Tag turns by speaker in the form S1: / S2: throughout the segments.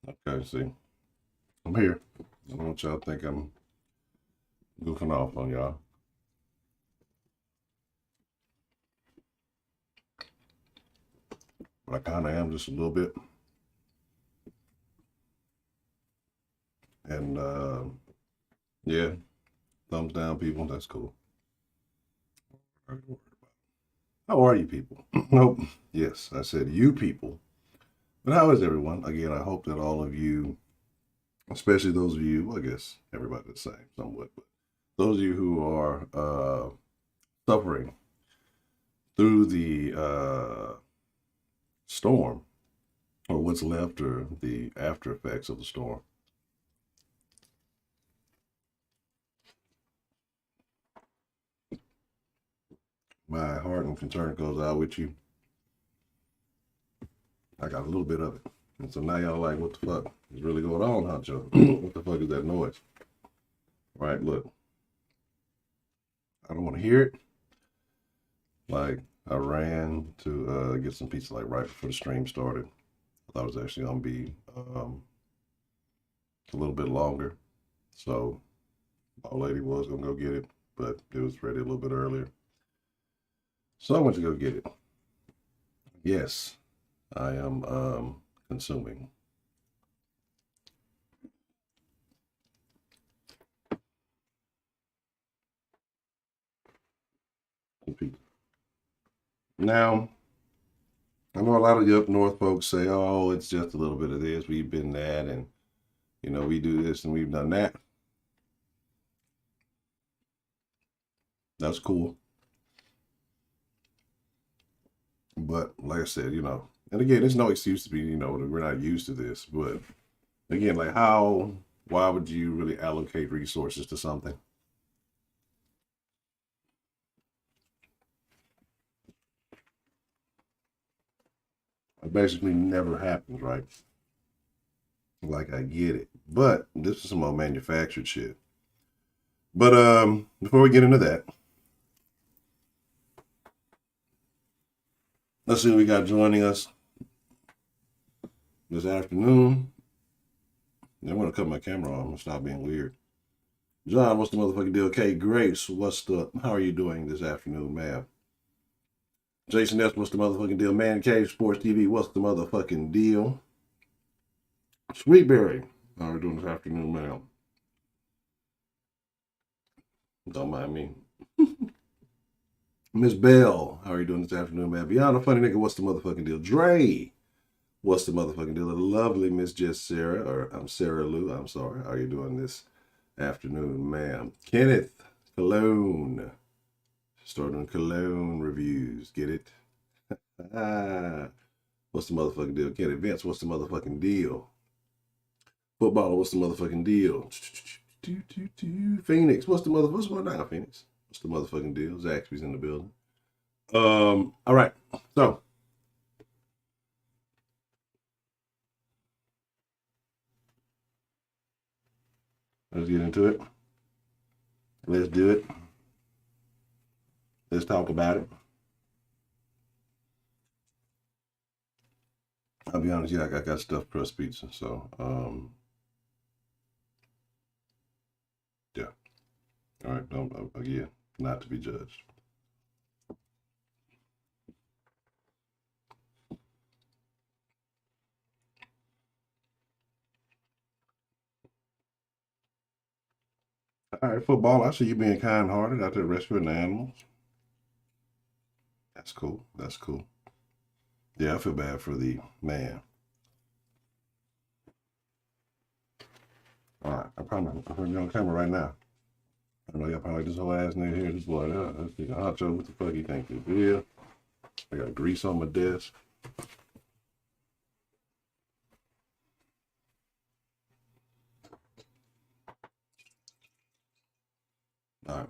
S1: Okay, see, I'm here. I don't want y'all to think I'm goofing off on y'all. But I kind of am just a little bit. And yeah, thumbs down, people. That's cool. How are you people? Nope. Yes, I said you people. But how is everyone? Again, I hope that all of you, especially those of you, well, I guess everybody's the same somewhat, but those of you who are suffering through the storm, or what's left, or the after effects of the storm. My heart and concern goes out with you. I got a little bit of it. And so now y'all like, what the fuck is really going on, Honcho? What the fuck is that noise? Right, look. I don't want to hear it. Like, I ran to get some pizza like right before the stream started. I thought it was actually going to be a little bit longer. So my old lady was going to go get it, but it was ready a little bit earlier. So I went to go get it. Yes, I am consuming. Now, I know a lot of you up north folks say, oh, it's just a little bit of this. We've been that, and, you know, we do this and we've done that. That's cool. But like I said, you know, and again, there's no excuse to be, you know, we're not used to this. But again, like why would you really allocate resources to something? It basically never happens, right? Like I get it. But this is some more manufactured shit. But before we get into that, let's see what we got joining us this afternoon. I'm gonna cut my camera on. I'm gonna stop being weird. John, what's the motherfucking deal? Kay Grace, how are you doing this afternoon, ma'am? Jason S, what's the motherfucking deal? Man Cave Sports TV, what's the motherfucking deal? Sweetberry, how are you doing this afternoon, ma'am? Don't mind me. Miss Bell, how are you doing this afternoon, man? Beyond a funny nigga, what's the motherfucking deal? Dre, what's the motherfucking deal? The lovely Miss Jess Sarah, or I'm Sarah Lou, I'm sorry. How are you doing this afternoon, ma'am? Kenneth Cologne, start doing Cologne reviews. Get it? What's the motherfucking deal? Kenneth Vince, what's the motherfucking deal? Footballer, what's the motherfucking deal? Phoenix, what's going on, Phoenix? What's the motherfucking deal? Zaxby's in the building. All right. So let's get into it. Let's do it. Let's talk about it. I'll be honest, yeah, I got stuffed crust pizza, so yeah. All right, don't again, not to be judged. All right, football. I see you being kind-hearted out there rescuing the animals. That's cool. That's cool. Yeah, I feel bad for the man. All right, I'm putting you on camera right now. I know y'all probably like this whole ass nigga here. This boy, this nigga Honcho, what the fuck you think this is? I got grease on my desk. All right.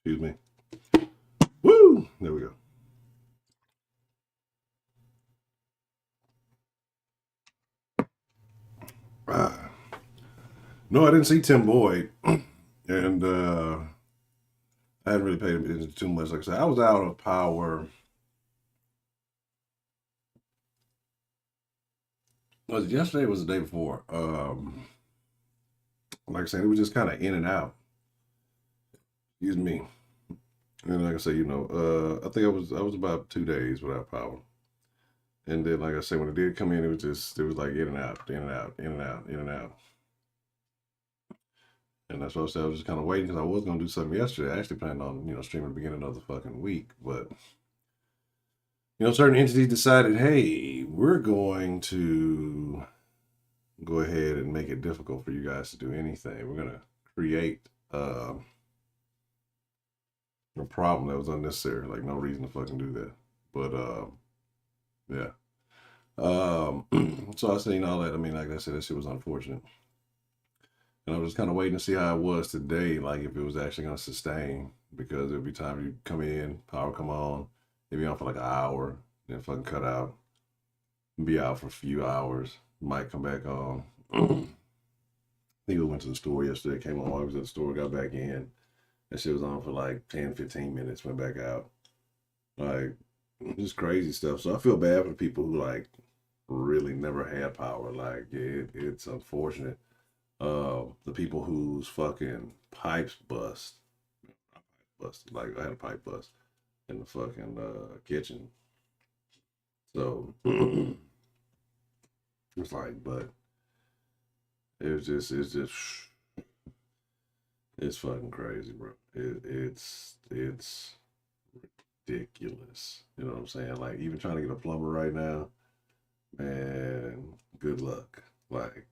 S1: Excuse me. Woo! There we go. No, I didn't see Tim Boyd, and I hadn't really paid attention too much. Like I said, I was out of power. Was it yesterday? Or was it the day before? Like I said, it was just kind of in and out. Excuse me. And like I said, I think I was about 2 days without power. And then, like I said, when it did come in, it was like in and out, in and out, in and out, in and out. And that's what I said. I was just kind of waiting because I was going to do something yesterday. I actually planned on, streaming the beginning of the fucking week. But, certain entities decided, hey, we're going to go ahead and make it difficult for you guys to do anything. We're going to create a problem that was unnecessary. Like, no reason to fucking do that. But, yeah. So I seen all that. I mean, like I said, that shit was unfortunate. And I was just kind of waiting to see how it was today, like if it was actually going to sustain, because there'd be time you come in, power come on, it'd be on for like an hour, then fucking cut out, be out for a few hours, might come back on. I think we went to the store yesterday, came on, I was at the store, got back in. That shit was on for like 10, 15 minutes, went back out. Like, just crazy stuff. So I feel bad for the people who like really never had power. Like, it's unfortunate. The people whose fucking pipes busted. Like I had a pipe bust in the fucking kitchen. So it's like, but it's fucking crazy, bro. It's ridiculous. You know what I'm saying? Like even trying to get a plumber right now, man, good luck. Like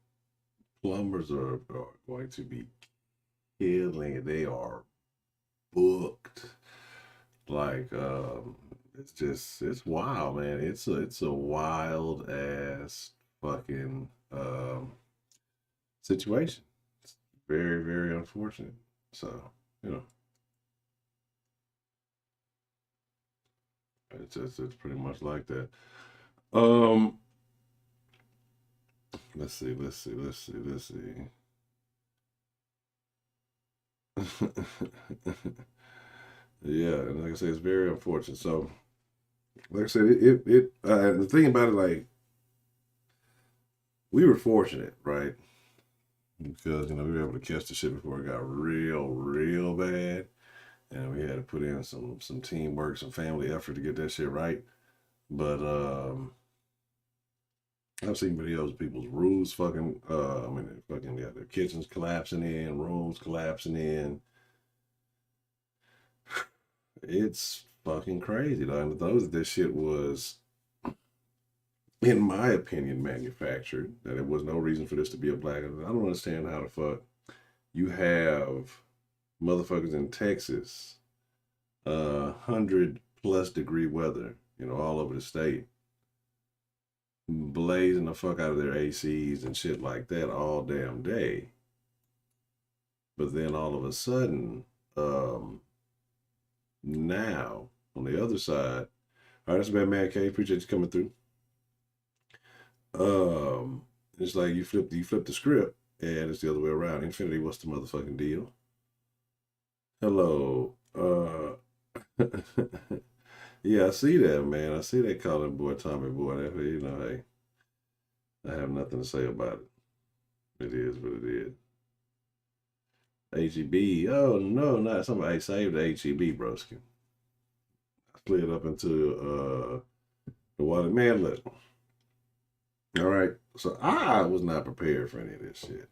S1: plumbers are going to be killing it. They are booked. Like it's wild, man. It's a wild ass fucking situation. It's very, very unfortunate. So, you know, it's pretty much like that. Um let's see. Yeah, and like I said, it's very unfortunate. So, like I said, the thing about it, like, we were fortunate, right? Because, we were able to catch the shit before it got real, real bad. And we had to put in some teamwork, some family effort to get that shit right. But I've seen videos of people's roofs fucking, fucking got their kitchens collapsing in, rooms collapsing in. It's fucking crazy, though. And those this shit was, in my opinion, manufactured. That there was no reason for this to be a black. I don't understand how the fuck you have motherfuckers in Texas, 100+ degree weather, all over the state, blazing the fuck out of their ACs and shit like that all damn day. But then all of a sudden, now on the other side, all right, that's bad, man. K, appreciate you coming through. It's like you flip the script, and it's the other way around. Infinity, what's the motherfucking deal? Hello. Yeah, I see that, man. I see that calling boy Tommy boy. That, hey, I have nothing to say about it. It is what it is. HEB. Oh no, not somebody saved the HEB, broski. I split up into the water. Man, look. All right. So I was not prepared for any of this shit.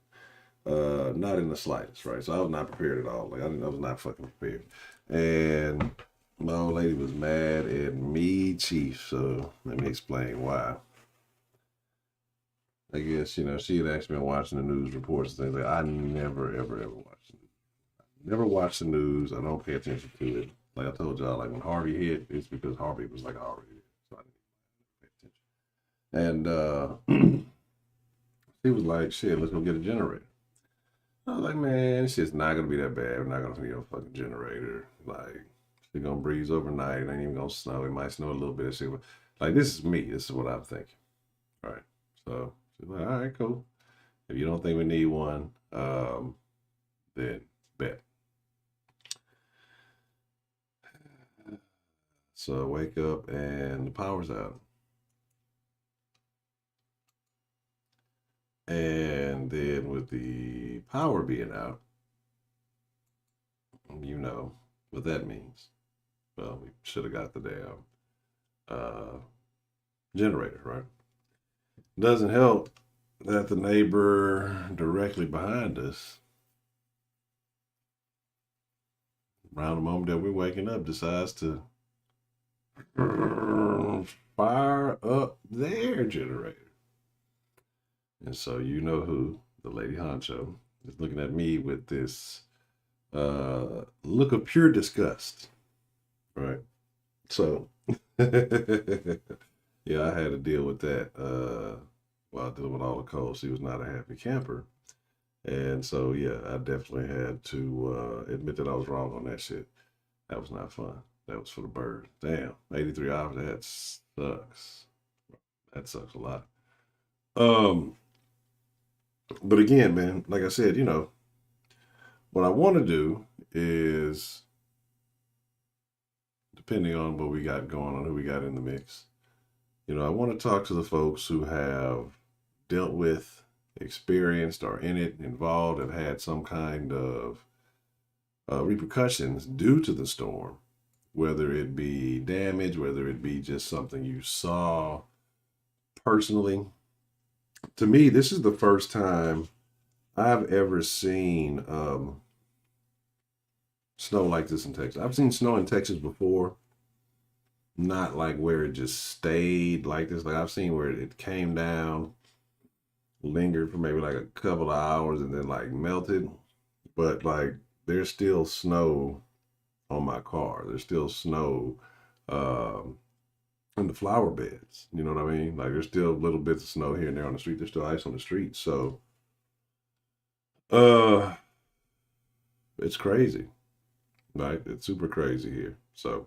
S1: Not in the slightest, right? So I was not prepared at all. Like I was not fucking prepared. And my old lady was mad at me, Chief. So let me explain why. I guess, she had actually been watching the news reports and things like I never, ever, ever watched the news. Never watched the news. I don't pay attention to it. Like I told y'all, like when Harvey hit, it's because Harvey was like Harvey hit. So I didn't pay attention. And he was like, shit, let's go get a generator. I was like, man, this shit's not gonna be that bad. We're not gonna need a fucking generator. Like, it's gonna breeze overnight. It ain't even gonna snow. It might snow a little bit. Shit. Like, this is me. This is what I'm thinking. All right. So she's like, all right, cool. If you don't think we need one, then bet. So wake up and the power's out. And then with the power being out, you know what that means. Well, we should have got the damn generator, right? Doesn't help that the neighbor directly behind us, around the moment that we're waking up, decides to fire up their generator. And so you know who, the lady Honcho, is looking at me with this look of pure disgust, right? So, yeah, I had to deal with that while dealing with all the calls. She was not a happy camper. And so, yeah, I definitely had to admit that I was wrong on that shit. That was not fun. That was for the bird. Damn, 83 hours, that sucks. That sucks a lot. But again, man, like I said, you know, what I want to do is, depending on what we got going on, who we got in the mix, you know, I want to talk to the folks who have dealt with, experienced, or in it, involved, have had some kind of repercussions due to the storm, whether it be damage, whether it be just something you saw personally. To me, this is the first time I've ever seen snow like this in Texas. I've seen snow in Texas before, not like where it just stayed like this. Like I've seen where it came down, lingered for maybe like a couple of hours, and then like melted. But like there's still snow on my car. There's still snow in the flower beds. You know what I mean? Like there's still little bits of snow here and there on the street. There's still ice on the street. So it's crazy. Right? It's super crazy here. So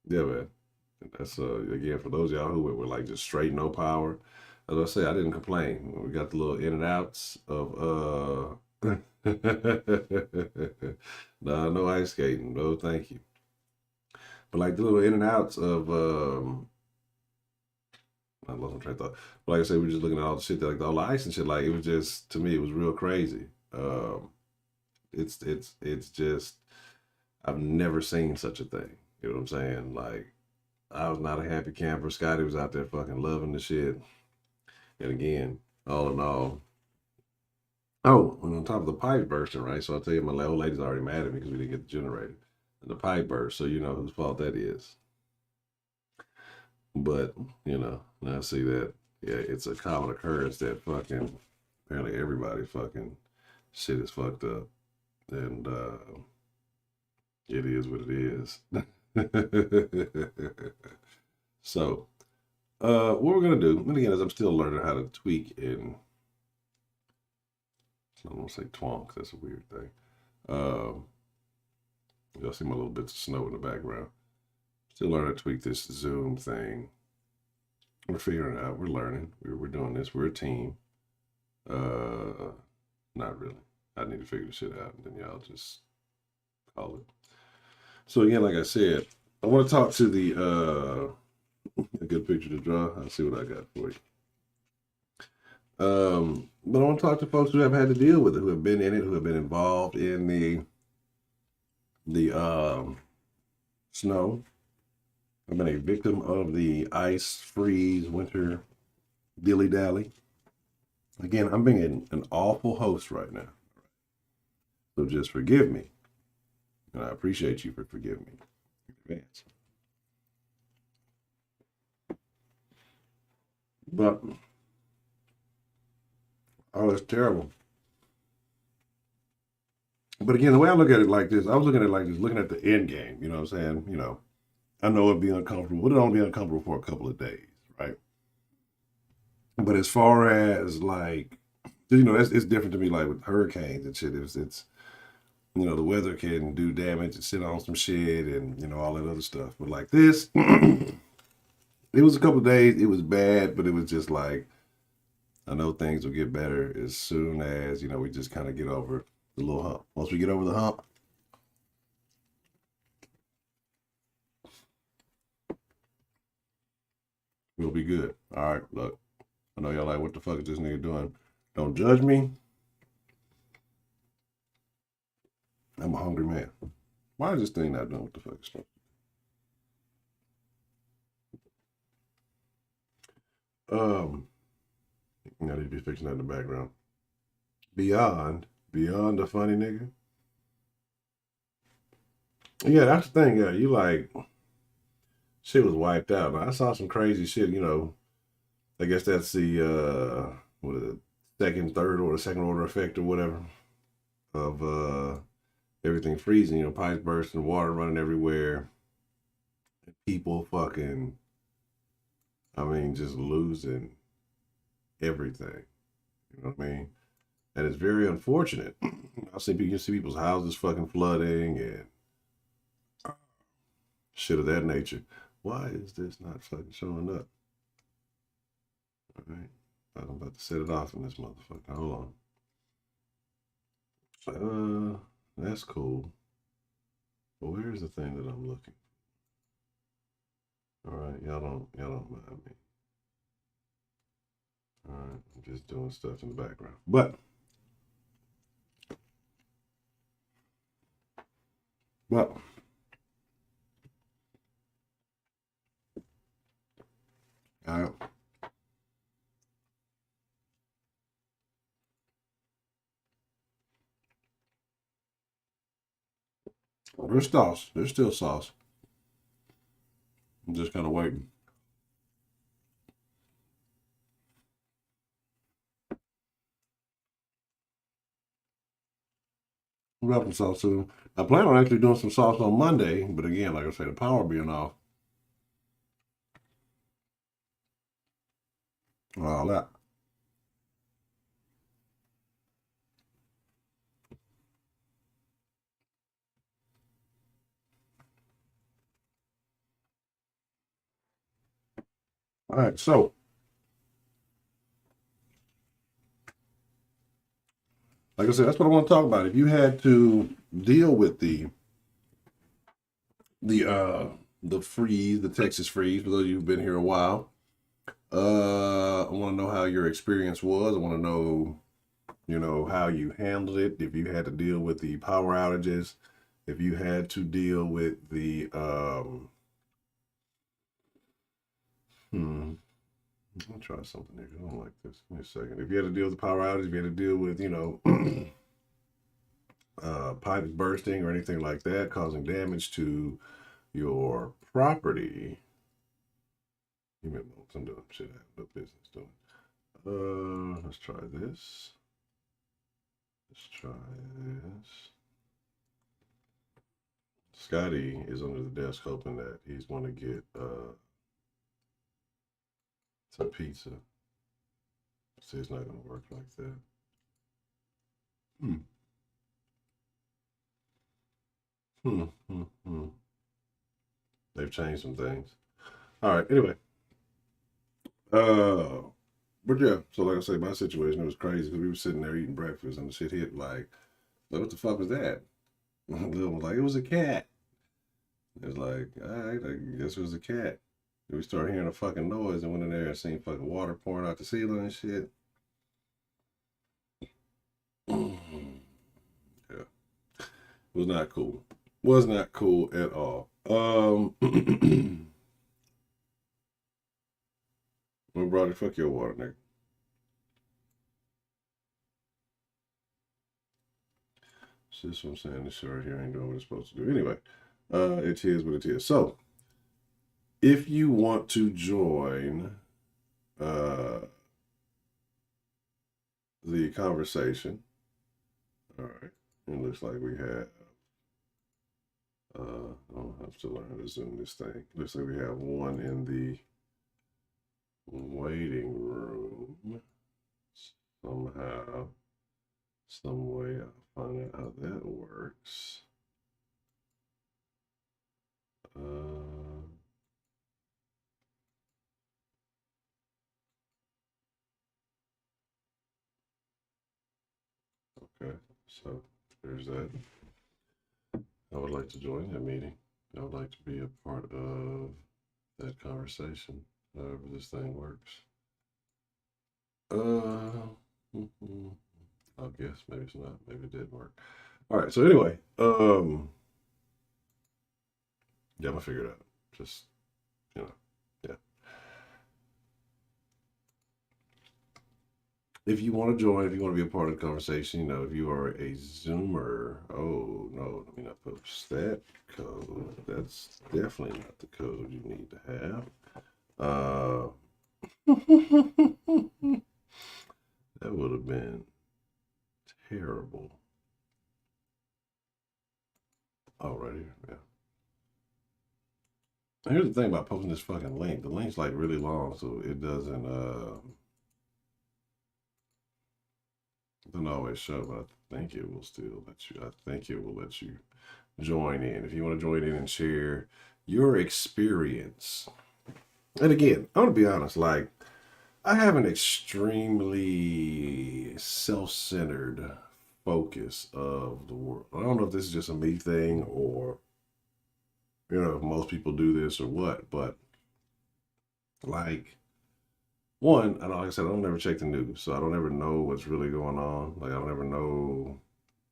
S1: yeah, man. That's again for those of y'all who were like just straight no power. As I say, I didn't complain. We got the little in and outs of no ice skating. No, thank you. But like the little in and outs of I lost my train of thought. But like I said, we were just looking at all the shit, like all the ice and shit. Like it was just, to me, it was real crazy. It's just, I've never seen such a thing. You know what I'm saying? Like I was not a happy camper. Scotty was out there fucking loving the shit. And again, all in all, oh, and on top of the pipe bursting, right? So I'll tell you, my old lady's already mad at me because we didn't get the generator. And the pipe burst, so you know whose fault that is. But, you know, now I see that, yeah, it's a common occurrence that fucking, apparently everybody fucking shit is fucked up. And it is what it is. So, what we're going to do, and again, as I'm still learning how to tweak and, I don't want to say twonk, that's a weird thing. Y'all see my little bits of snow in the background. Still learning how to tweak this Zoom thing. We're figuring it out. We're learning. We're doing this. We're a team. Not really. I need to figure this shit out, and then y'all just call it. So again, like I said, I want to talk to the a good picture to draw. I'll see what I got for you. But I want to talk to folks who have had to deal with it, who have been in it, who have been involved in the snow. I've been a victim of the ice, freeze, winter dilly-dally. Again, I'm being an awful host right now. So just forgive me. And I appreciate you for forgiving me in advance. But, oh, it's terrible. But again, the way I look at it like this, I was looking at it like this, looking at the end game, you know what I'm saying? You know, I know it'd be uncomfortable, but it'll only be uncomfortable for a couple of days, right? But as far as like, you know, it's different to me, like with hurricanes and shit. It's you know, the weather can do damage and sit on some shit and, you know, all that other stuff. But like this, it was a couple of days, it was bad, but it was just like, I know things will get better as soon as, you know, we just kind of get over the little hump. Once we get over the hump, we'll be good. All right, look, I know y'all like, what the fuck is this nigga doing? Don't judge me. I'm a hungry man. Why is this thing not doing what the fuck it's supposed to? I need to be fixing that in the background. Beyond the funny nigga. Yeah, that's the thing. Yeah, you like, shit was wiped out. Now, I saw some crazy shit. You know, I guess that's the what is it, second order effect or whatever of everything freezing. You know, pipes bursting, water running everywhere, people fucking. I mean, just losing everything. You know what I mean? And it's very unfortunate. I see you can see people's houses fucking flooding and shit of that nature. Why is this not fucking showing up? All right, I'm about to set it off in this motherfucker. Hold on. That's cool. But where's the thing that I'm looking? All right, y'all don't mind me. All right, I'm just doing stuff in the background. But all right. There's sauce. There's still sauce. I'm just kind of waiting. We'll have some sauce soon. I plan on actually doing some sauce on Monday, but again, like I said, the power being off. All that. All right, so like I said, that's what I want to talk about. If you had to deal with the uh the freeze, the Texas freeze, for those of you who've been here a while, I want to know how your experience was. I want to know, you know, how you handled it. If you had to deal with the power outages, if you had to deal with the I'll try something here. I don't like this. Give me a second. If you had to deal with the power outage, if you had to deal with, you know, pipes bursting or anything like that, causing damage to your property. You may want some doing shit I have no business doing. Let's try this. Let's try this. Scotty is under the desk hoping that he's going to get some pizza. See, it's not going to work like that. They've changed some things. All right. Anyway, but yeah. So like I say, my situation, it was crazy because we were sitting there eating breakfast and the shit hit like what the fuck was that? Lil was like, it was a cat. It was like, all right, I guess it was a cat. And we started hearing a fucking noise and went in there and seen fucking water pouring out the ceiling and shit. Yeah. Was not cool. Was not cool at all. What brought it? Fuck your water, nigga. So this is what I'm saying. This shit right here ain't doing what it's supposed to do. Anyway, it is what it is. So, if you want to join the conversation, all right, it looks like we have. I'll have to learn how to zoom this thing. Looks like we have one in the waiting room. Somehow, some way, I'll find out how that works. So there's that. I would like to join that meeting. I would like to be a part of that conversation, however this thing works. I guess maybe it's not. Maybe it did work. All right. So anyway, yeah, I'm gonna figure it out. Just yeah. If you want to join, if you want to be a part of the conversation, if you are a Zoomer, oh no, let me not post that code. That's definitely not the code you need to have. That would have been terrible. Oh, right here, yeah. Here's the thing about posting this fucking link. The link's like really long, so it doesn't always show, but I think it will still let you. I think it will let you join in if you want to join in and share your experience. And again, I'm gonna be honest, like I have an extremely self-centered focus of the world. I don't know if this is just a me thing or if most people do this or what, but like one, and like I said, I don't ever check the news, so I don't ever know what's really going on. Like I don't ever know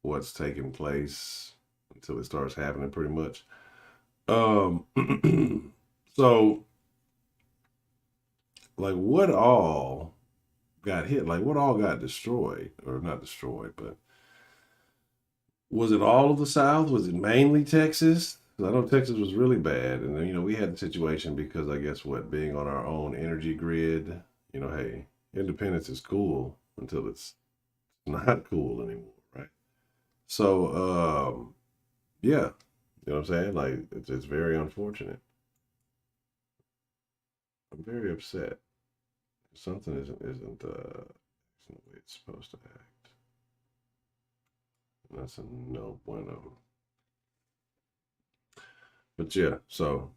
S1: what's taking place until it starts happening, pretty much. So like what all got hit? Like what all got destroyed, or not destroyed, but was it all of the South? Was it mainly Texas? I know Texas was really bad, and then we had the situation because I guess being on our own energy grid. Hey, independence is cool until it's not cool anymore, right? So, yeah, you know what I'm saying? Like it's very unfortunate. I'm very upset. Something isn't the way it's supposed to act. And that's a no bueno. But yeah, so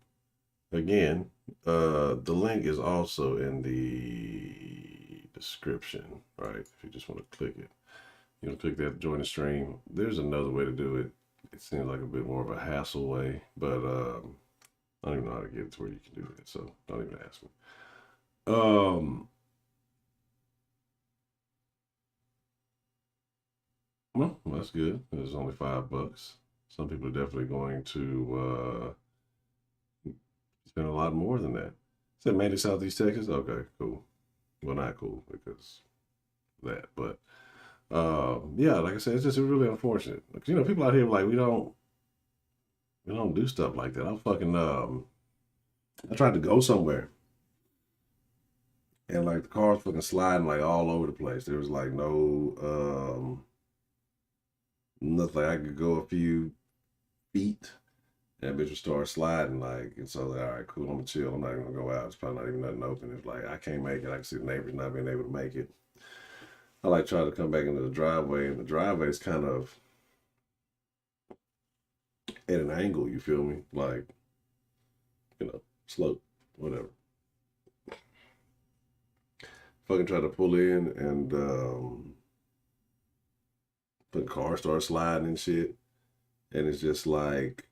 S1: again, the link is also in the description, right? If you just want to click it, click that, join the stream. There's another way to do it. It seems like a bit more of a hassle way, but I don't even know how to get it to where you can do it. So don't even ask me. Well, that's good. It's only $5. Some people are definitely going to spend a lot more than that. Is that mainly Southeast Texas? Okay, cool. Well, not cool because that, but yeah, like I said, it's just really unfortunate. Because, people out here like we don't do stuff like that. I tried to go somewhere and like the cars fucking sliding like all over the place. There was like no nothing. I could go a few feet. That bitch would start sliding, like, and so like, all right, cool, I'm gonna chill. I'm not gonna go out. It's probably not even nothing open. It's like I can't make it. I can see the neighbors not being able to make it. I like try to come back into the driveway, and the driveway is kind of at an angle. You feel me? Like, slope, whatever. Fucking try to pull in, and the car starts sliding and shit, and it's just like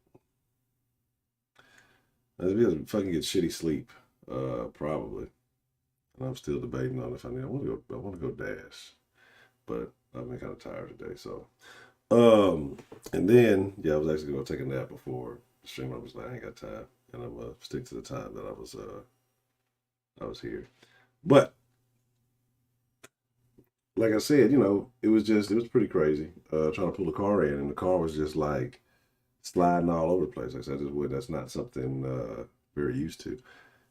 S1: I'd be able to fucking get shitty sleep, probably. And I'm still debating on if I want to go. I want to go dash, but I've been kind of tired today. So, and then I was actually gonna take a nap before the stream. I was like, I ain't got time, and I'm gonna stick to the time that I was here. But like I said, it was pretty crazy. Trying to pull the car in, and the car was just like sliding all over the place. Like I said, that's not something very used to.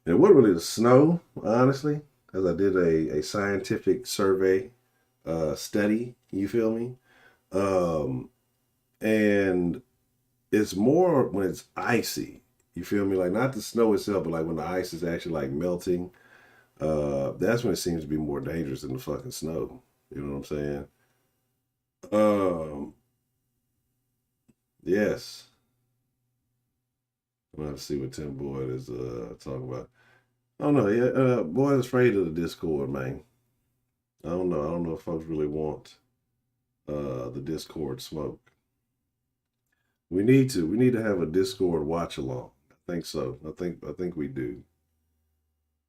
S1: And it wasn't really the snow, honestly, because I did a scientific survey study. You feel me? And it's more when it's icy. You feel me? Like not the snow itself, but like when the ice is actually like melting. That's when it seems to be more dangerous than the fucking snow. You know what I'm saying? Um, yes. I'm gonna have to see what Tim Boyd is talking about. I don't know. Yeah, Boyd's afraid of the Discord, man. I don't know. I don't know if folks really want the Discord smoke. We need to. We need to have a Discord watch along. I think so. I think we do.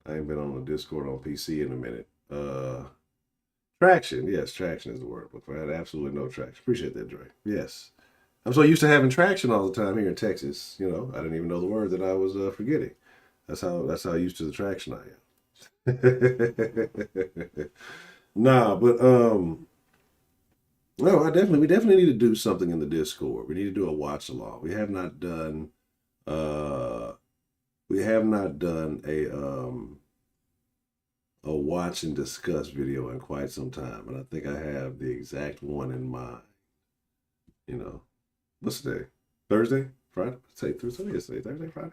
S1: I ain't been on the Discord on PC in a minute. Traction. Yes, traction is the word. But I had absolutely no traction. Appreciate that, Dre. Yes. I'm so used to having traction all the time here in Texas. You know, I didn't even know the word that I was forgetting. That's how used to the traction I am. Nah, but no, we definitely need to do something in the Discord. We need to do a watch along. Uh we have not done a watch and discuss video in quite some time, and I think I have the exact one in mind. You know, what's today? Thursday? Friday? Say Thursday? Yesterday? Thursday? Friday?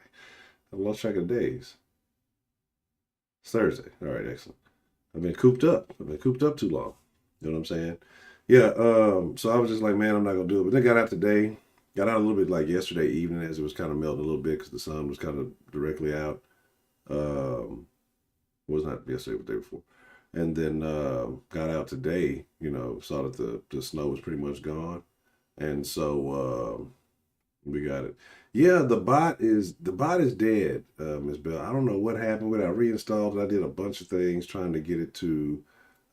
S1: I lost track of days. It's Thursday. All right, excellent. I've been cooped up. I've been cooped up too long. You know what I'm saying? Yeah. So I was just like, man, I'm not gonna do it. But then got out today. Got out a little bit like yesterday evening as it was kind of melting a little bit because the sun was kind of directly out. Was not yesterday, but the day before. And then got out today. You know, saw that the snow was pretty much gone, and so we got it. Yeah, the bot is dead, Miss Bell. I don't know what happened with it. I reinstalled it. I did a bunch of things trying to get it to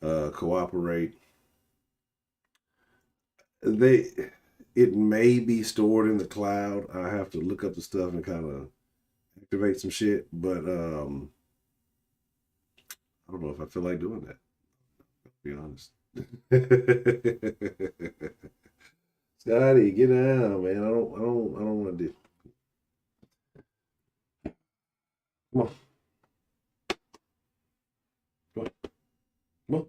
S1: cooperate. They it may be stored in the cloud. I have to look up the stuff and kind of activate some shit, but I don't know if I feel like doing that. To be honest. Scotty, get down, man. I don't want to do. Come on, come on, come on.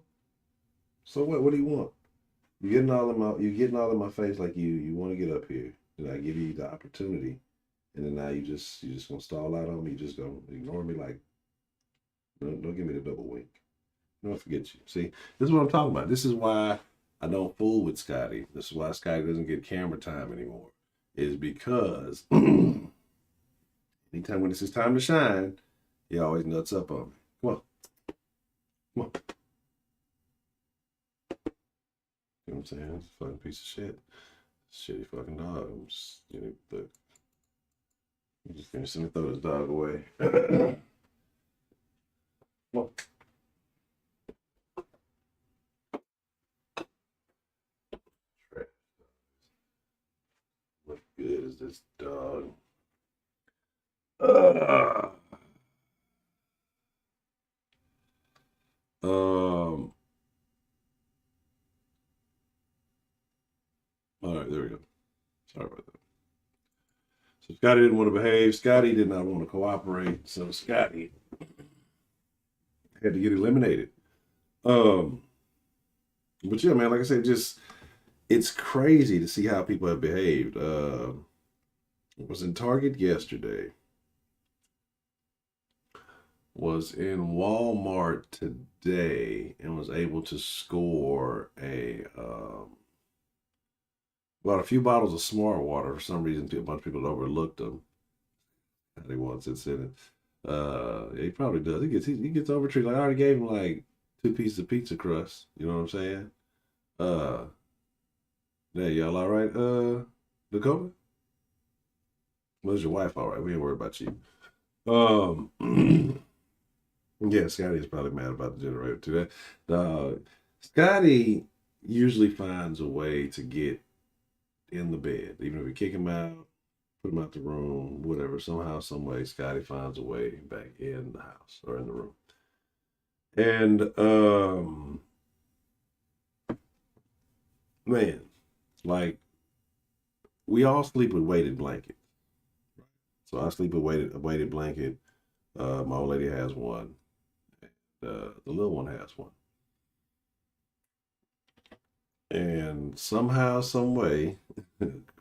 S1: So what? What do you want? You're getting all in my face like you want to get up here. And I give you the opportunity, and then now you just gonna stall out on me. You just gonna ignore me like don't give me the double wink. Don't forget you. See, this is what I'm talking about. This is why I don't fool with Scotty. This is why Scotty doesn't get camera time anymore. Is because anytime when it's his time to shine, he always nuts up on me. Come on, come on. You know what I'm saying? It's a fucking piece of shit. Shitty fucking dog. I'm just, I'm just gonna send me throw this dog away. Come on. What good is this dog? Uh, um. All right, there we go. Sorry about that. So Scotty didn't want to behave. Scotty did not want to cooperate. So Scotty had to get eliminated. Um. But yeah, man, like I said, just it's crazy to see how people have behaved. I was in Target yesterday. Was in Walmart today and was able to score a few bottles of Smart Water. For some reason, a bunch of people overlooked them. He wants it in it. He probably does. He gets overtreated. Like, I already gave him like 2 pieces of pizza crust. You know what I'm saying? Uh, yeah, y'all all right? Dakota? Where's your wife? All right. We ain't worried about you. Yeah, Scotty is probably mad about the generator too. Scotty usually finds a way to get in the bed, even if we kick him out, put him out the room, whatever. Somehow, some way, Scotty finds a way back in the house or in the room. And man, like we all sleep with weighted blankets. So I sleep with a weighted blanket. My old lady has one. The little one has one. And somehow, some way,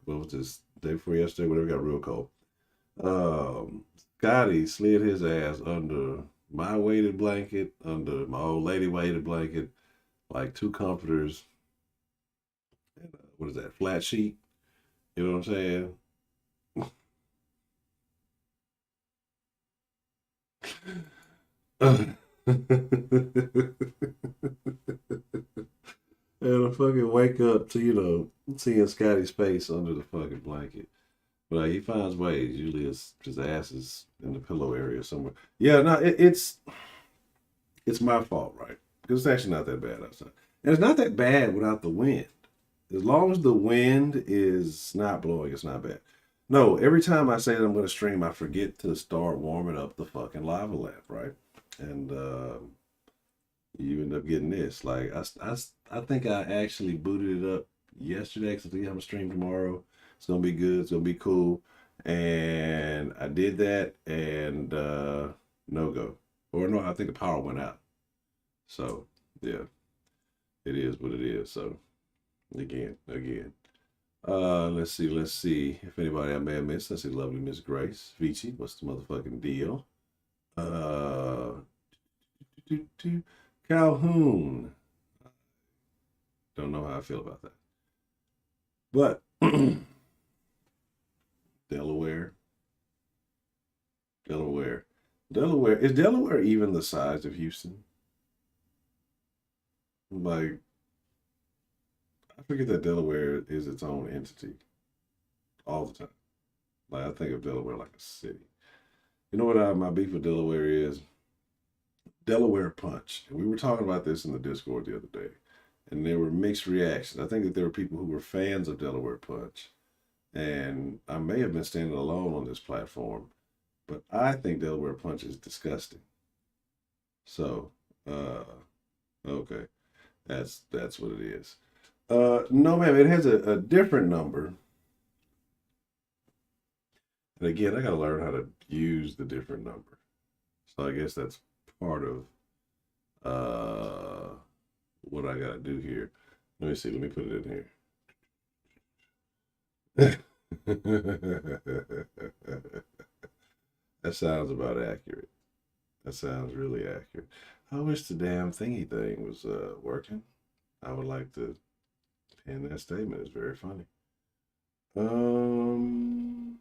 S1: what was this day before yesterday? Whatever, got real cold. Scotty slid his ass under my weighted blanket, under my old lady weighted blanket, like 2 comforters. And, what is that? Flat sheet. You know what I'm saying? And I fucking wake up to, seeing Scotty's face under the fucking blanket. But he finds ways. Usually his ass is in the pillow area somewhere. Yeah, no, it's my fault, right? Because it's actually not that bad outside. And it's not that bad without the wind. As long as the wind is not blowing, it's not bad. No, every time I say that I'm going to stream, I forget to start warming up the fucking lava lamp, right? And you end up getting this. Like, I think I actually booted it up yesterday because I think I'm going to stream tomorrow. It's going to be good. It's going to be cool. And I did that and no go. Or no, I think the power went out. So, yeah, it is what it is. So, again. Let's see. If anybody I may have missed, I see lovely Miss Grace. Vici, what's the motherfucking deal? Uh, Calhoun. Don't know how I feel about that. But Delaware. Is Delaware even the size of Houston? Like, I forget that Delaware is its own entity all the time. Like, I think of Delaware like a city. You know what my beef with Delaware is? Delaware Punch. And we were talking about this in the Discord the other day. And there were mixed reactions. I think that there were people who were fans of Delaware Punch. And I may have been standing alone on this platform, but I think Delaware Punch is disgusting. So, okay. That's what it is. No, ma'am, it has a different number. And again, I got to learn how to use the different number. So I guess that's part of what I got to do here. Let me see. Let me put it in here. That sounds about accurate. That sounds really accurate. I wish the damn thingy thing was working. I would like to pin that statement. It's very funny. I'm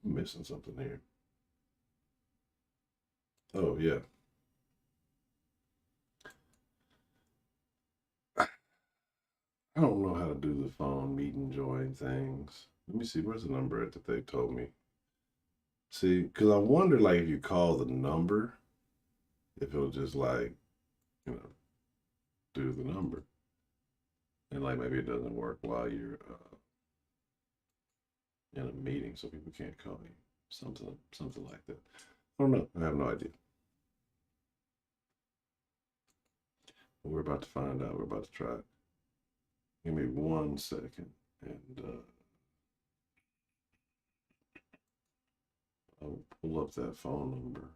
S1: missing something here. Oh yeah. I don't know how to do the phone meet and join things. Let me see. Where's the number at that they told me? See, because I wonder, like, if you call the number, if it'll just like, do the number, and like maybe it doesn't work while you're in a meeting, so people can't call you. Something like that. I don't know. I have no idea. But we're about to find out. We're about to try it. Give me 1 second, and I'll pull up that phone number.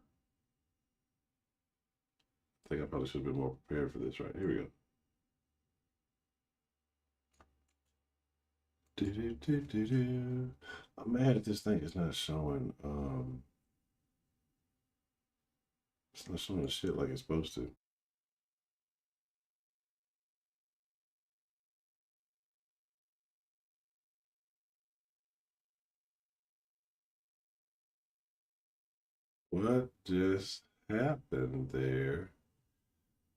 S1: I think I probably should have been more prepared for this. Right, here we go. I'm mad at this thing. It's not showing. It's not showing the shit like it's supposed to. What just happened there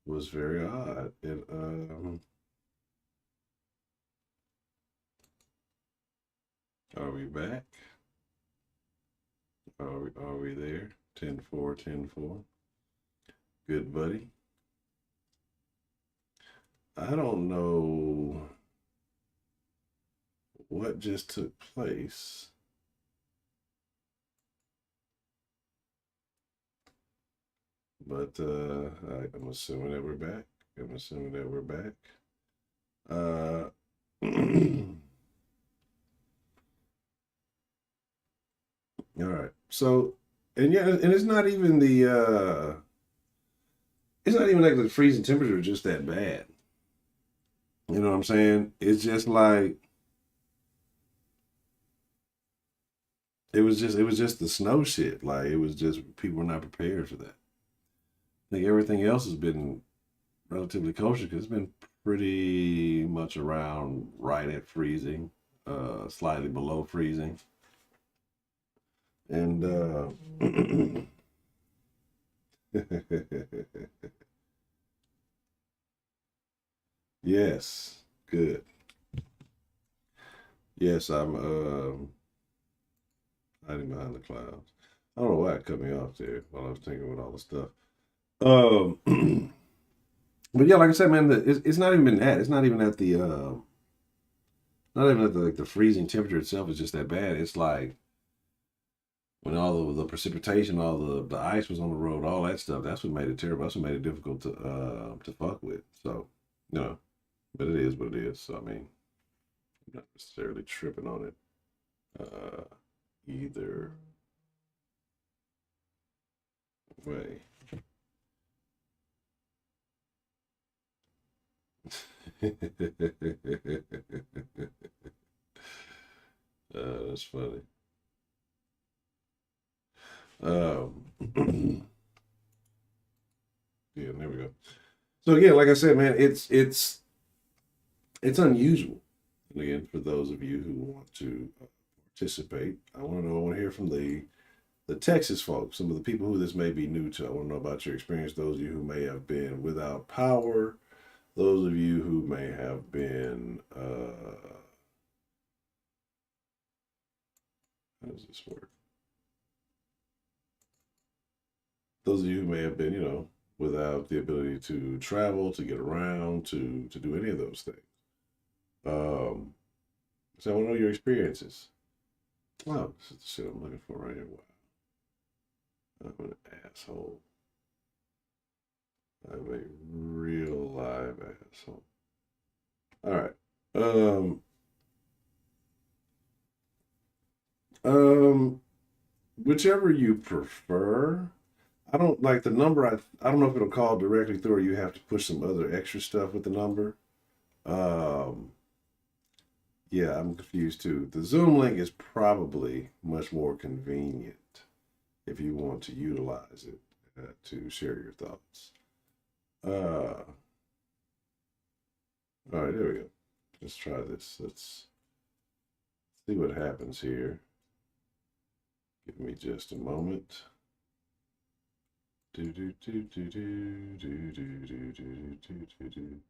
S1: was very odd. It Are we back? Are we there? 10-4, 10-4. Good buddy. I don't know what just took place. But I'm assuming that we're back. All right. So, and yeah, and it's not even like the freezing temperature is just that bad. You know what I'm saying? It's just like it was just the snow shit. Like it was just people were not prepared for that. I think everything else has been relatively kosher because it's been pretty much around right at freezing, slightly below freezing. And Yes, good. Yes, I'm hiding behind the clouds. I don't know why it cut me off there while I was thinking with all the stuff. But yeah, like I said, man, it's not even been that. It's not even at the not even at the like the freezing temperature itself is just that bad. It's like when all the precipitation, all the ice was on the road, all that stuff. That's what made it terrible. That's what made it difficult to fuck with. So, you know, but it is what it is. So I mean, I'm not necessarily tripping on it either way. That's funny. Yeah, there we go. So again, like I said, man, it's unusual. And again, for those of you who want to participate, I want to know. I want to hear from the Texas folks, some of the people who this may be new to. I want to know about your experience. Those of you who may have been without power. Those of you who may have been. How does this work? Those of you who may have been, without the ability to travel, to get around, to do any of those things. Um, so I want to know your experiences. Oh, this is the shit I'm looking for right here. Wow. I'm an asshole. I'm a real live asshole. All right. Um, whichever you prefer. I don't like the number. I don't know if it'll call directly through or you have to push some other extra stuff with the number. Um, yeah, I'm confused too. The Zoom link is probably much more convenient if you want to utilize it to share your thoughts. All right, there we go. Let's try this. Let's see what happens here. Give me just a moment. Do do do do do do do do do do do do.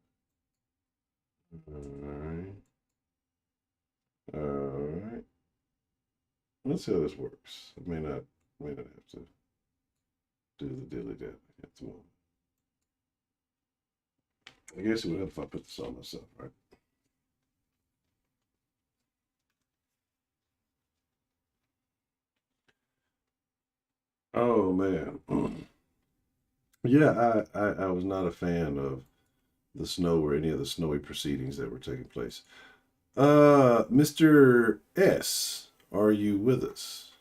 S1: All right. All right. Let's see how this works. I may not have to do the dilly dally at the moment. I guess it would help if I put this on myself, right? Oh man. Yeah, I was not a fan of the snow or any of the snowy proceedings that were taking place. Mr. S, are you with us?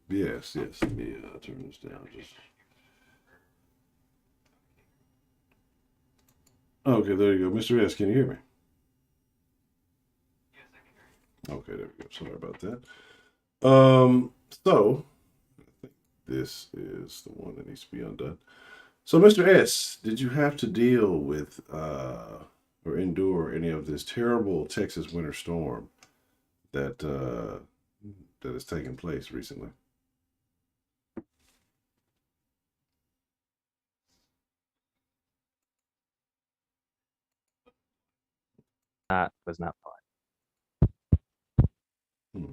S1: Yes, yes. Let me turn this down. Just okay. There you go, Mr. S. Can you hear me? Okay, there we go. Sorry about that. So this is the one that needs to be undone. So, Mr. S, did you have to deal with or endure any of this terrible Texas winter storm that that has taken place recently?
S2: That was not fun.
S1: Hmm.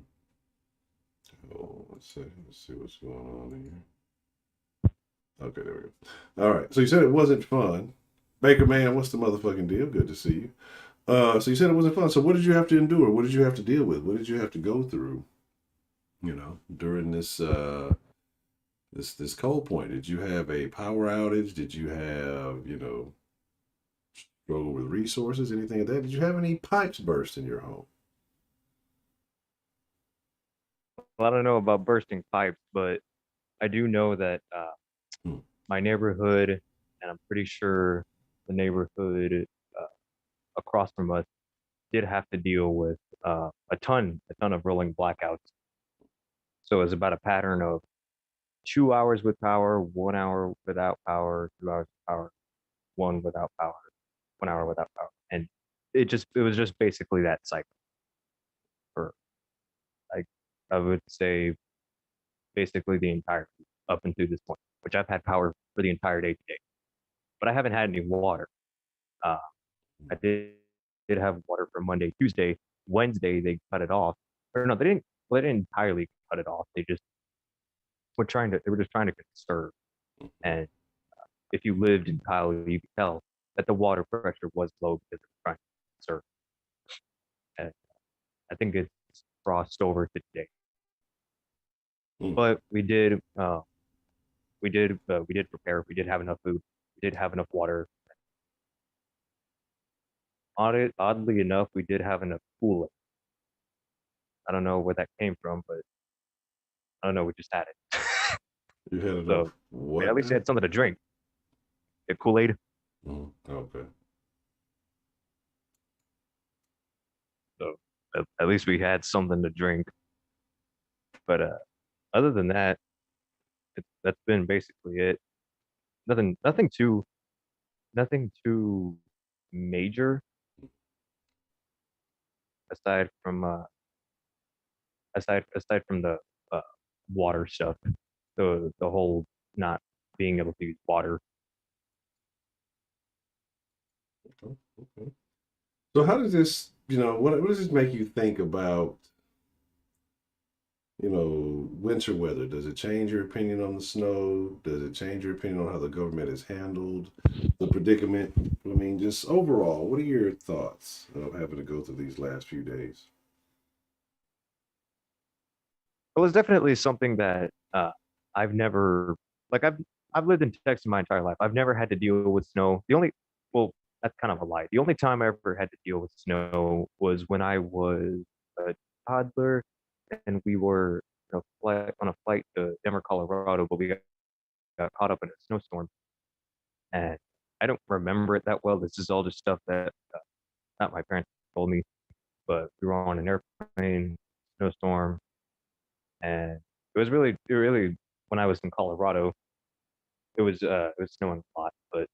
S1: Oh, let's see what's going on here. Okay, there we go. All right. So you said it wasn't fun. Baker man, what's the motherfucking deal? Good to see you. So you said it wasn't fun. So what did you have to endure? What did you have to deal with? What did you have to go through? During this cold point. Did you have a power outage? Did you have struggle with resources? Anything like that? Did you have any pipes burst in your home?
S2: Well, I don't know about bursting pipes, but I do know that
S1: Hmm.
S2: my neighborhood, and I'm pretty sure the neighborhood uh, across from us, did have to deal with a ton of rolling blackouts. So it was about a pattern of 2 hours with power, 1 hour without power, 2 hours with power, one without power, 1 hour without power, and it was just basically that cycle for like I would say basically the entire up until this point, which I've had power for the entire day today, but I haven't had any water. Uh, I did have water for Monday, Tuesday, Wednesday they cut it off, or no, they didn't. Well, they didn't entirely cut it off. They were just trying to conserve. And if you lived in Kyle, you could tell that the water pressure was low because they were trying to conserve. And I think it's crossed over to today.
S1: Mm.
S2: But we did prepare. We did have enough food. We did have enough water. Oddly enough, we did have enough coolant. I don't know where that came from, but I don't know. We just had it.
S1: You had
S2: So
S1: enough
S2: I mean, at
S1: what
S2: least we
S1: now?
S2: had something to drink. The Kool-Aid.
S1: Mm. Okay.
S2: So at least we had something to drink. But other than that, that's been basically it. Nothing, nothing too major aside from aside from the uh, water stuff. The whole not being able to use water.
S1: Okay. Okay. So how does this, what does this make you think about, winter weather? Does it change your opinion on the snow? Does it change your opinion on how the government has handled the predicament? I mean, just overall, what are your thoughts of having to go through these last few days?
S2: It was definitely something that I've never like I've lived in Texas my entire life. I've never had to deal with snow. Well, that's kind of a lie. The only time I ever had to deal with snow was when I was a toddler and we were on a flight to Denver, Colorado, but we got caught up in a snowstorm, and I don't remember it that well. This is all just stuff that not my parents told me, but we were on an airplane, snowstorm, and it really when I was in Colorado, it was snowing a lot, but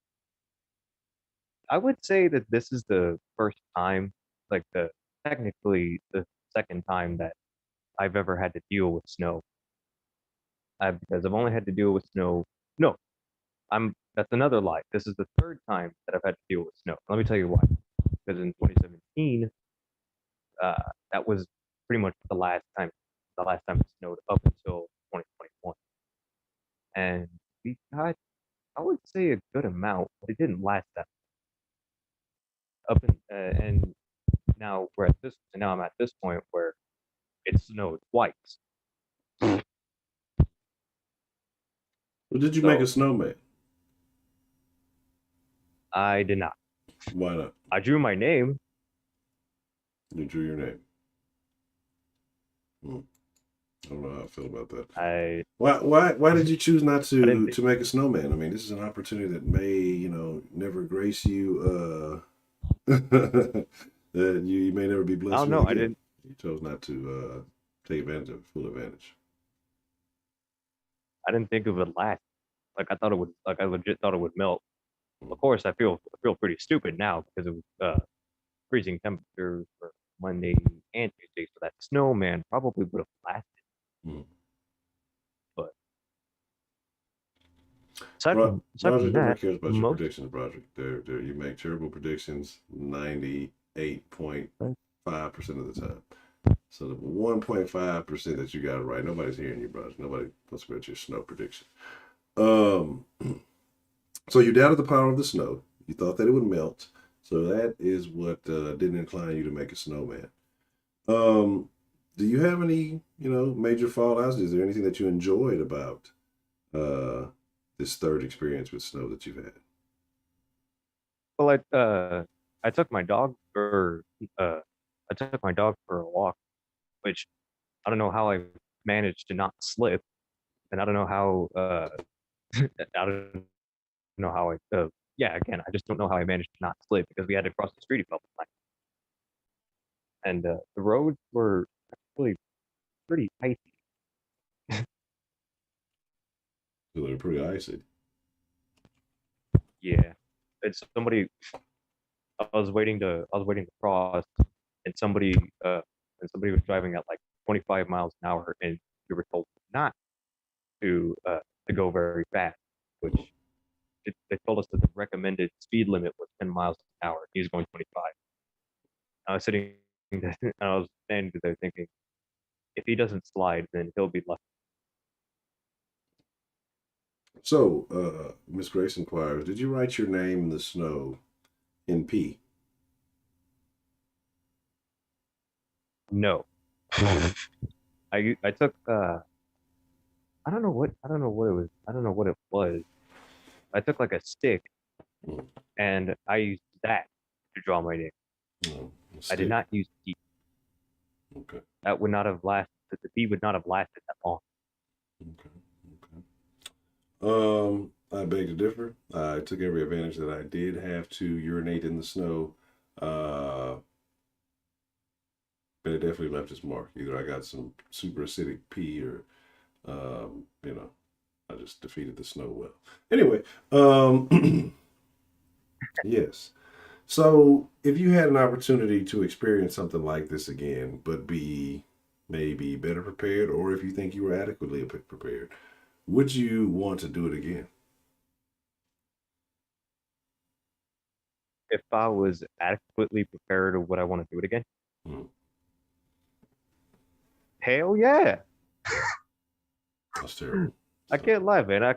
S2: I would say that this is the first time, like the technically the second time that I've ever had to deal with snow. Because I've only had to deal with snow. No, that's another lie. This is the third time that I've had to deal with snow. Let me tell you why. Because in 2017, uh, that was pretty much the last time it snowed up until 2021, and we got, I would say, a good amount, but it didn't last that and now I'm at this point where it snowed twice.
S1: Well, did you make a
S2: So
S1: snowman?
S2: I did not.
S1: Why not?
S2: I drew my name.
S1: You drew your name. Hmm. I don't know how I feel about that.
S2: I
S1: Why did you choose not
S2: I didn't
S1: to
S2: think.
S1: make a snowman? I mean, this is an opportunity that may, never grace you. That you may never be
S2: I
S1: blessed
S2: don't
S1: with
S2: know. I
S1: again.
S2: didn't.
S1: You chose not to take advantage of it, full advantage.
S2: I didn't think it would last. Like I thought it would. Like I legit thought it would melt. Of course, I feel pretty stupid now because it was freezing temperatures for Monday and Tuesday, so that snowman probably would have lasted.
S1: Hmm.
S2: But aside
S1: Bro,
S2: from aside
S1: Broderick,
S2: from
S1: nobody
S2: that,
S1: cares about your
S2: most
S1: predictions, Broderick. You make terrible predictions 98.5% of the time. So the 1.5% that you got it right, nobody's hearing you, Broderick. Nobody wants to bet your snow prediction. Um, so you doubted the power of the snow. You thought that it would melt. So that is what didn't incline you to make a snowman. Um, do you have any, major fallouts? Is there anything that you enjoyed about uh, this third experience with snow that you've had?
S2: well, I took my dog for uh I took my dog for a walk, which I don't know how I managed to not slip, and I don't know how I don't know how I yeah, again, I just don't know how I managed to not slip because we had to cross the street a couple times, and the roads were actually pretty icy.
S1: So they're pretty icy.
S2: Yeah, it's somebody. I was waiting to cross, and uh somebody was driving at like 25 miles an hour, and we were told not to go very fast, which they told us that the recommended speed limit was 10 miles an hour. He was going 25. I was sitting, I was standing there thinking, if he doesn't slide, then he'll be left.
S1: So, Miss Grace inquires, did you write your name in the snow in P?
S2: No, I took I don't know what it was. I took like a stick
S1: Mm,
S2: and I used that to draw my name.
S1: no, a
S2: I did
S1: stick.
S2: not use P.
S1: Okay.
S2: That would not have lasted. The P would not have lasted that long.
S1: Okay. Okay. I beg to differ. I took every advantage that I did have to urinate in the snow, uh, but it definitely left its mark. Either I got some super acidic pee, or I just defeated the snow well. Anyway, yes. So, if you had an opportunity to experience something like this again, but be maybe better prepared, or if you think you were adequately prepared, would you want to do it again?
S2: If I was adequately prepared, would I want to do it again?
S1: Hmm,
S2: Hell yeah!
S1: that's terrible.
S2: I
S1: So,
S2: can't lie, man. I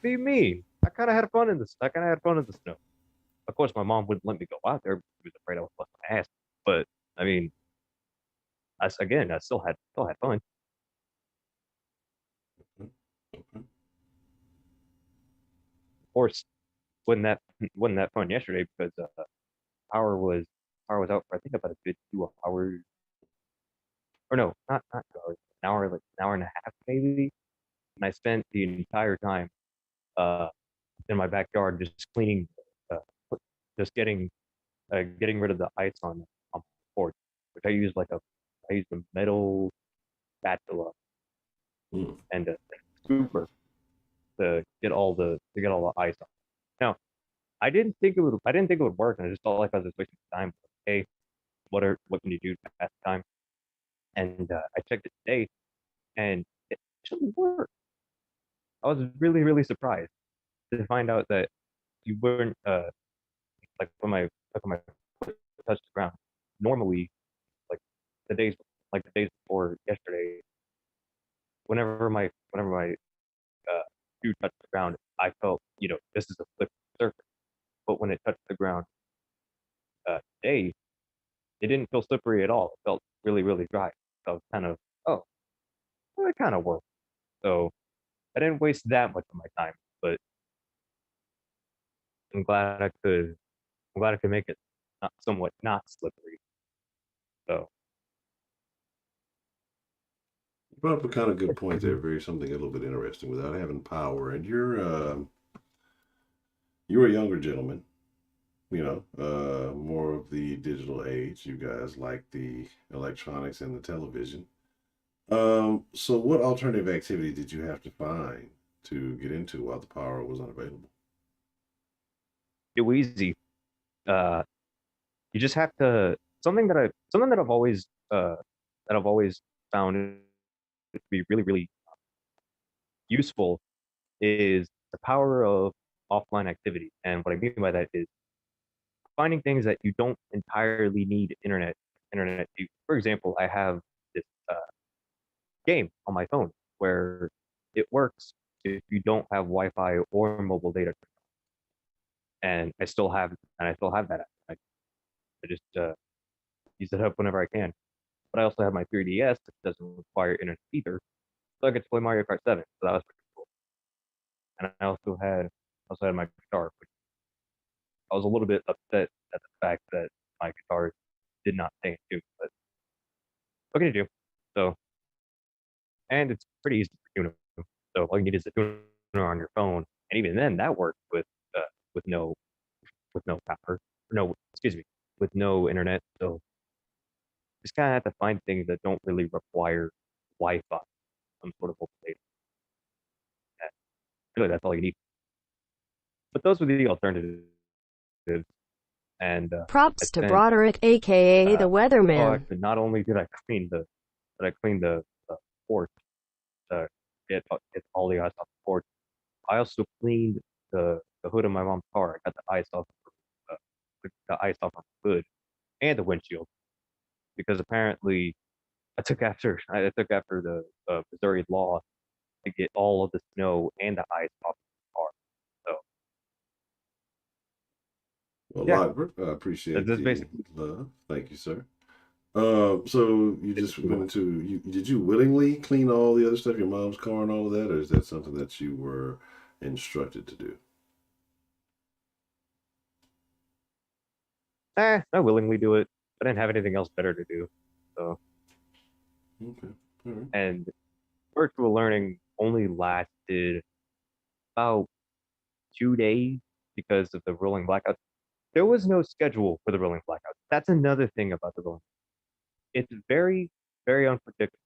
S2: be me. I kind of had fun in this. I kind of had fun in the snow. Of course, my mom wouldn't let me go out there. She was afraid I would bust my ass. But I mean, again, I still had fun.
S1: okay, okay.
S2: Of course, wasn't that fun yesterday because power was power was out for I think about a good 2 hours, or no, not 2 hours, an hour, like an hour and a half maybe. And I spent the entire time uh in my backyard just cleaning, uh, just getting rid of the ice on the porch, which I used a metal spatula
S1: Hmm.
S2: and a scooper to get all the ice off. Now, I didn't think it would work, and I just felt like I was just wasting time. Hey, what can you do to pass the time? And I checked it today, and it actually worked. I was really really surprised to find out that you weren't like when my foot touched the ground. Normally, like the days the days before yesterday, whenever my shoe touched the ground, I felt, this is a slippery surface. But when it touched the ground today, it didn't feel slippery at all. It felt really really dry. So I was kind of, oh, well, it kind of worked. So I didn't waste that much of my time, but I'm glad I could. I'm glad I could make it somewhat not slippery. So
S1: You brought up a kind of good point there. Very something a little bit interesting. Without having power, and you're a younger gentleman. More of the digital age. You guys like the electronics and the television. So what alternative activity did you have to find to get into while the power was unavailable?
S2: it was easy. Uh, you just have to something that I've always found to be really really useful is the power of offline activity. And what I mean by that is finding things that you don't entirely need internet to. For example, I have this game on my phone where it works if you don't have Wi-Fi or mobile data, and I still have that. I just use it up whenever I can. But I also have my 3DS that doesn't require internet either, so I get to play Mario Kart 7. So that was pretty cool. And I also had my guitar, which I was a little bit upset at the fact that my guitar did not stay in tune, but what can you do? So, and it's pretty easy to tune them. So all you need is a tuner on your phone, and even then, that works uh, with no power. No, excuse me, with no internet. So just kind of have to find things that don't really require Wi-Fi, some sort of mobile data. Really, that's all you need. But those were the alternatives. and I
S3: Props to
S2: spent
S3: Broderick, aka the
S2: oh,
S3: Weatherman.
S2: actually, not only did I clean the porch to get all the ice off the porch, I also cleaned the hood of my mom's car. I got the ice off uh, the ice off of the hood and the windshield because apparently I took after the Missouri law to get all of the snow and the ice off the car. So
S1: Well,
S2: yeah,
S1: Lockbert, I appreciate
S2: that's
S1: the
S2: basically
S1: love. Thank you, sir. So you just
S2: basically
S1: went
S2: what.
S1: into did you willingly clean all the other stuff, your mom's car and all of that, or is that something that you were instructed to do?
S2: I willingly do it. I didn't have anything else better to do. So
S1: Okay. All right.
S2: and virtual learning only lasted about 2 days because of the rolling blackouts. There was no schedule for the rolling blackouts. That's another thing about the rolling. It's very, very unpredictable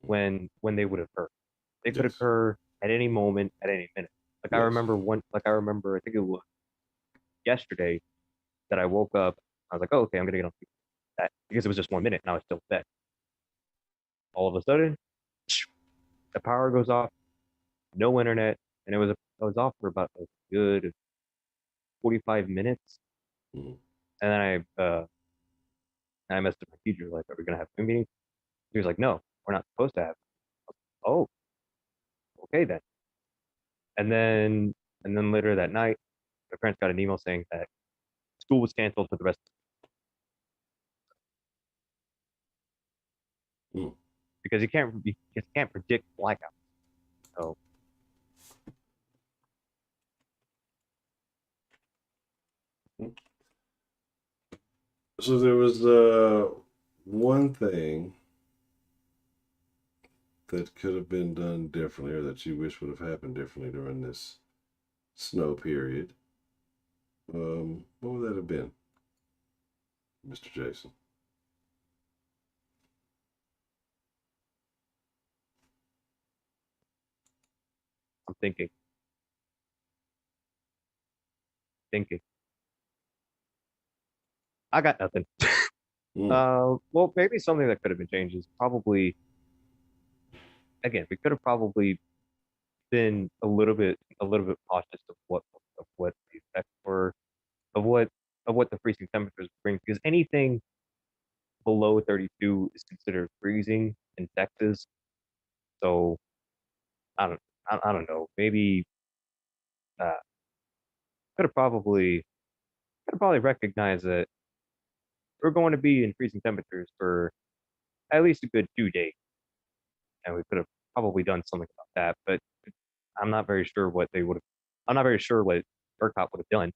S2: when they would occur. They could
S1: Yes.
S2: occur at any moment, at any minute.
S1: Yes.
S2: I remember, I think it was yesterday that I woke up. I was like, oh, okay, I'm gonna get on that because it was just 1 minute and I was still in bed. All of a sudden, the power goes off, no internet, and I was off for about a good 45 minutes.
S1: Mm-hmm.
S2: And then I messaged my teacher, like, are we gonna have a meeting? He was like, no, we're not supposed to have. Oh, okay then. And then later that night, my parents got an email saying that school was canceled for the rest
S1: Mm-hmm.
S2: because you just can't predict blackouts. So
S1: So there was one thing that could have been done differently, or that you wish would have happened differently during this snow period. What would that have been, Mr. Jason?
S2: I'm thinking. I got nothing.
S1: Mm.
S2: Well, maybe something that could have been changed is probably again, we could have probably been a little bit cautious of what the effects were of what the freezing temperatures bring because anything below 32 is considered freezing in Texas. So I don't I don't know. Maybe uh, could have probably recognized that we're going to be in freezing temperatures for at least a good 2 days, and we could have probably done something about that. But I'm not very sure what they would have. I'm not very sure what ERCOT would have done,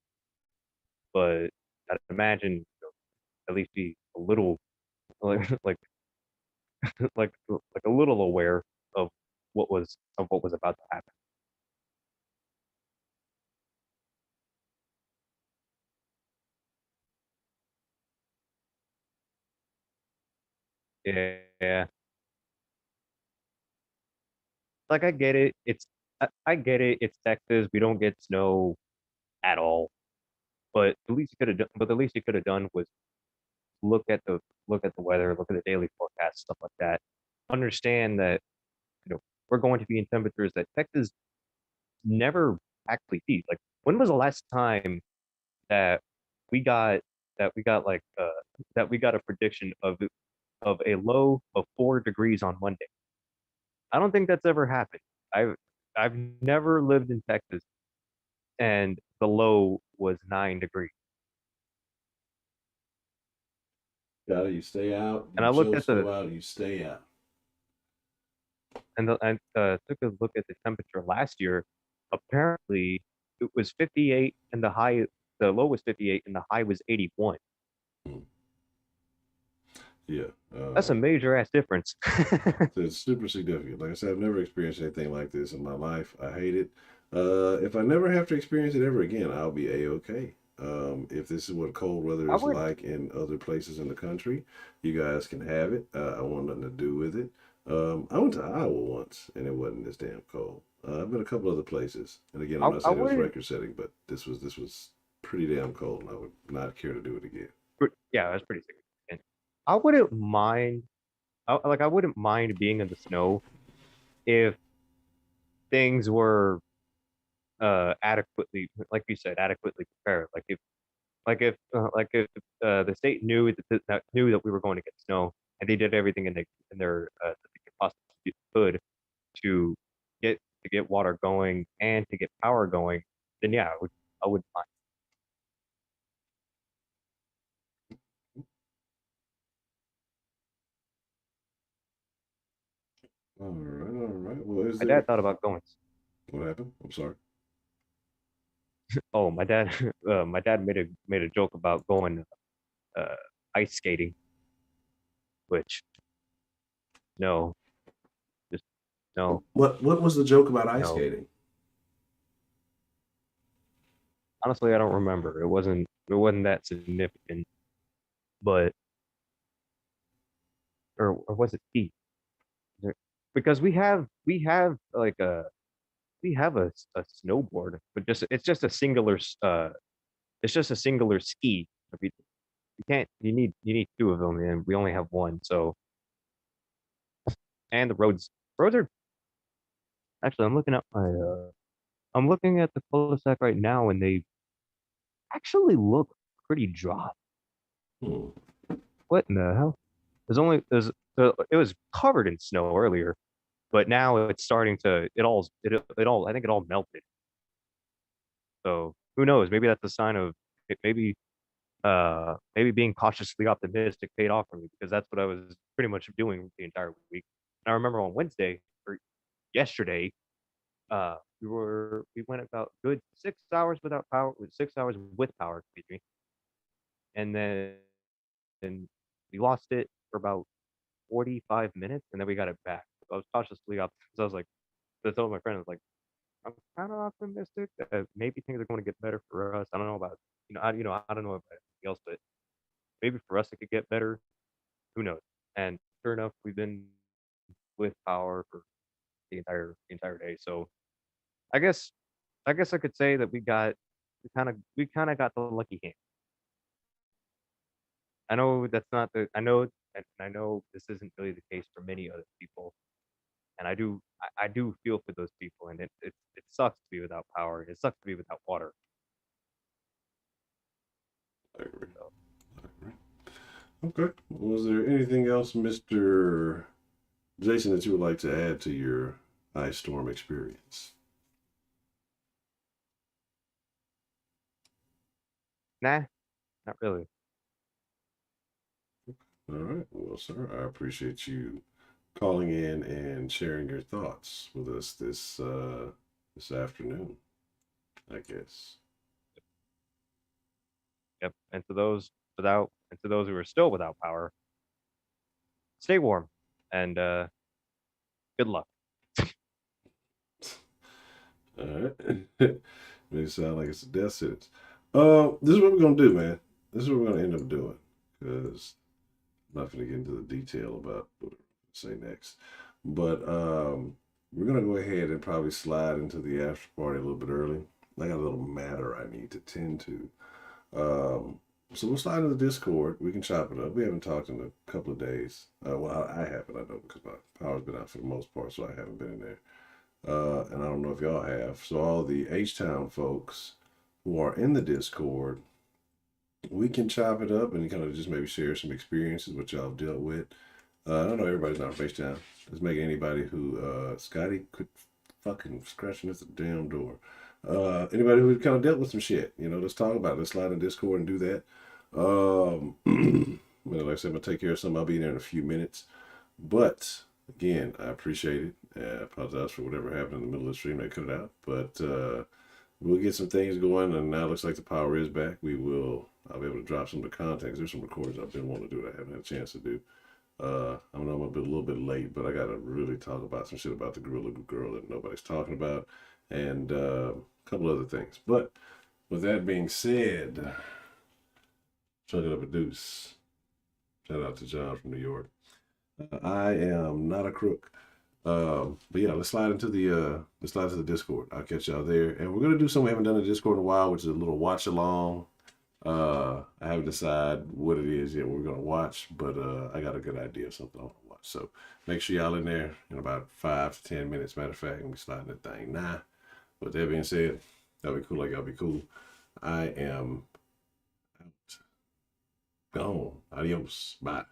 S2: but I'd imagine at least be a little like like a little aware of what was about to happen. Yeah, like I get it. I get it. It's Texas. We don't get snow at all. But the least you could have done. But the least you could have done was look at the weather, look at the daily forecast, stuff like that. Understand that we're going to be in temperatures that Texas never actually sees. Like when was the last time that we got we got like that we got a prediction of a low of 4 degrees on Monday? I don't think that's ever happened. I've I've never lived in Texas and the low was 9 degrees.
S1: Got it. You stay out.
S2: And
S1: You
S2: I looked
S1: chose
S2: at
S1: to
S2: the
S1: go out. You stay out.
S2: and took a look at the temperature last year. Apparently, it was 58 and the low was 58 and the high was 81.
S1: Mm. Yeah.
S2: That's a major ass difference.
S1: So it's super significant. Like I said, I've never experienced anything like this in my life. I hate it. If I never have to experience it ever again, I'll be a-okay. If this is what cold weather
S2: I
S1: is
S2: would
S1: like in other places in the country, you guys can have it. I want nothing to do with it. I went to Iowa once, and it wasn't this damn cold. I've been a couple other places, and again, I'm not
S2: I
S1: saying it was
S2: would
S1: record setting, but this was pretty damn cold, and I would not care to do it again.
S2: Yeah, that's pretty significant. I wouldn't mind, I wouldn't mind being in the snow if things were adequately, like you said, adequately prepared. Like if the state knew that we were going to get snow, and they did everything in their that they could possibly could to get water going and to get power going, then yeah, I would mind.
S1: All right, all right. Well, is
S2: My
S1: there
S2: dad thought about going.
S1: what happened? I'm sorry.
S2: Oh, my dad, my dad made a joke about going uh, ice skating, which no, just no,
S1: What was the joke about ice
S2: no.
S1: skating?
S2: Honestly, I don't remember. It wasn't that significant, but or was it ski? Because we have a snowboard, but just it's just a singular ski. I mean, you need two of them, and we only have one. So and the roads are actually I'm looking at the cul-de-sac right now, and they actually look pretty dry.
S1: Hmm.
S2: What in the hell? It was covered in snow earlier, but now it's starting to it all I think it all melted. So who knows? Maybe that's a sign of maybe maybe being cautiously optimistic paid off for me because that's what I was pretty much doing the entire week. And I remember on Wednesday or yesterday, we went about good 6 hours without power, with 6 hours with power, excuse me, and then and we lost it for about 45 minutes, and then we got it back. I was cautiously optimistic. So I was like, I told my friend, I was like, I'm kind of optimistic that maybe things are going to get better for us. I don't know about I don't know about anything else, but maybe for us it could get better. Who knows? And sure enough, we've been with power for the entire day. So I guess I guess I could say that we kind of got the lucky hand. I know that's not the I know this isn't really the case for many other people, and I do feel for those people, and it sucks to be without power. It sucks to be without water.
S1: I agree.
S2: So
S1: I agree. Okay. Was there anything else, Mr. Jason, that you would like to add to your ice storm experience?
S2: nah, not really.
S1: All right. Well, sir, I appreciate you calling in and sharing your thoughts with us this afternoon, I guess.
S2: Yep. And to those who are still without power, stay warm and good luck.
S1: All right. May sound like it's a death sentence. This is what we're gonna do, man. This is what we're gonna end up doing because I'm not gonna get into the detail about what I'm say next. But we're gonna go ahead and probably slide into the after party a little bit early. I got a little matter I need to tend to. Um, so we'll slide into the Discord. We can chop it up. We haven't talked in a couple of days. Well, I haven't. I know because my power's been out for the most part, so I haven't been in there. And I don't know if y'all have. So all the H-Town folks who are in the Discord, we can chop it up and kind of just maybe share some experiences what y'all have dealt with. I don't know everybody's not from H-Town. Let's make anybody who Scotty could fucking scratching at the damn door. Anybody who kind of dealt with some shit, let's talk about it. Let's slide in Discord and do that. Like I said, I'm gonna take care of something. I'll be in there in a few minutes. But again, I appreciate it. I apologize for whatever happened in the middle of the stream. They cut it out, but we'll get some things going. And now it looks like the power is back. I'll be able to drop some of the context. There's some recordings I've been wanting to do that I haven't had a chance to do. I know I'm a little bit late, but I gotta really talk about some shit about the Gorilla Girl that nobody's talking about, and a couple other things. But with that being said, chug it up a deuce. Shout out to John from New York. I am not a crook. But yeah, let's slide into the Discord. I'll catch y'all there, and we're gonna do something we haven't done in Discord in a while, which is a little watch along. I haven't decided what it is yet. We're gonna watch, but I got a good idea of something I want to watch. So make sure y'all in there in about 5 to 10 minutes. Matter of fact, we sliding that thing now. With that being said, that'll be cool. Like y'all be cool. I am out. Gone. Adios. Bye.